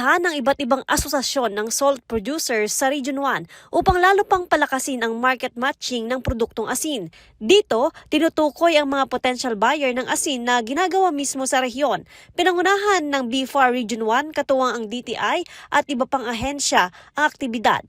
Inimbitahan ng iba't ibang asosasyon ng salt producers sa Region 1 upang lalo pang palakasin ang market matching ng produktong asin. Dito, tinutukoy ang mga potential buyer ng asin na ginagawa mismo sa rehiyon. Pinangunahan ng BFAR Region 1, katuwang ang DTI at iba pang ahensya ang aktibidad.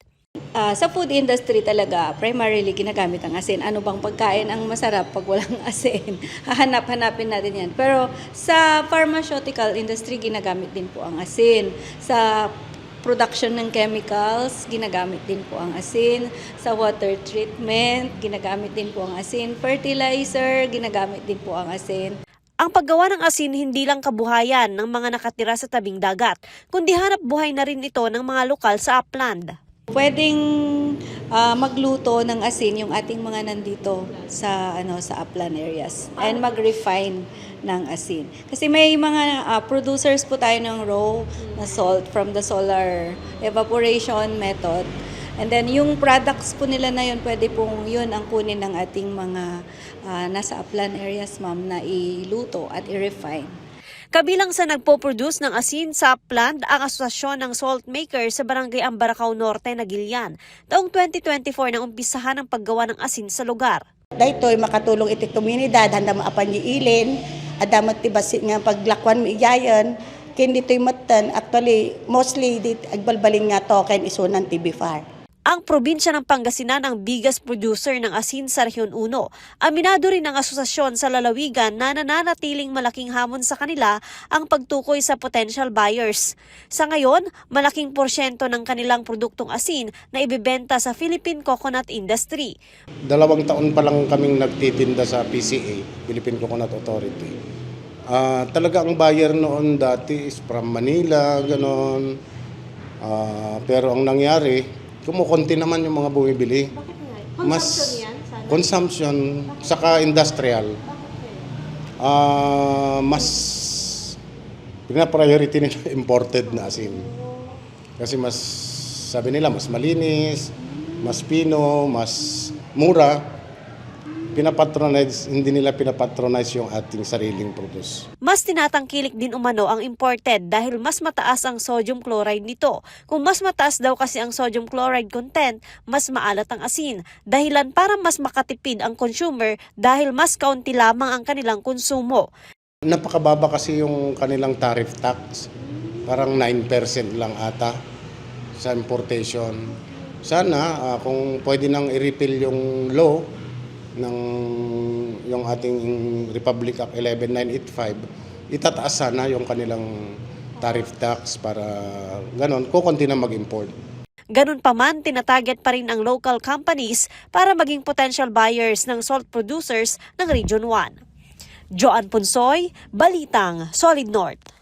Sa food industry talaga, primarily ginagamit ang asin. Ano bang pagkain ang masarap pag walang asin? Hahanap-hanapin natin yan. Pero sa pharmaceutical industry, ginagamit din po ang asin. Sa production ng chemicals, ginagamit din po ang asin. Sa water treatment, ginagamit din po ang asin. Fertilizer, ginagamit din po ang asin. Ang paggawa ng asin hindi lang kabuhayan ng mga nakatira sa tabing dagat, kundi hanap buhay na rin ito ng mga lokal sa upland. Pwedeng magluto ng asin yung ating mga nandito sa upland areas and mag-refine ng asin. Kasi may mga producers po tayo ng raw na salt from the solar evaporation method. And then yung products po nila na yun, pwede pong yun ang kunin ng ating mga nasa upland areas, ma'am, na iluto at i-refine. Kabilang sa nagpo-produce ng asin sa upland ang Asosasyon ng Salt Makers sa Barangay Ambaracao Norte, Nagilian. Taong 2024 nang umpisahan ang paggawa ng asin sa lugar. Daytoy makatulong iti komunidad handa maapan ilin, adamat ti basi nga paglakwan mi iyayan, ken ditoy matan actually mostly dit agbalbalin nga token isunan ti BFAR. Ang probinsya ng Pangasinan ang biggest producer ng asin sa Rehiyon 1. Aminado rin ang asosasyon sa lalawigan na nananatiling malaking hamon sa kanila ang pagtukoy sa potential buyers. Sa ngayon, malaking porsyento ng kanilang produktong asin na ibebenta sa Philippine Coconut Industry. 2 taon pa lang kaming nagtitinda sa PCA, Philippine Coconut Authority. Talaga ang buyer noon dati is from Manila, ganon. Pero ang nangyari, kumukunti naman yung mga bumibili. Bakit nga? Mas yan? Sana? consumption, saka industrial. Mas pina-priority nila imported na asin. Kasi mas, sabi nila, mas malinis, mas pino, mas mura. Hindi nila pinapatronize yung ating sariling produce. Mas tinatangkilik din umano ang imported dahil mas mataas ang sodium chloride nito. Kung mas mataas daw kasi ang sodium chloride content, mas maalat ang asin. Dahilan para mas makatipid ang consumer dahil mas kaunti lamang ang kanilang konsumo. Napakababa kasi yung kanilang tariff tax. Parang 9% lang ata sa importation. Sana kung pwede nang i-repeal yung law ng yung ating Republic Act 11985, itataas sana yung kanilang tariff tax para ganon, kukunti na mag-import. Ganun pa man, tinatarget pa rin ang local companies para maging potential buyers ng salt producers ng Region 1. Joan Ponsoy, Balitang Solid North.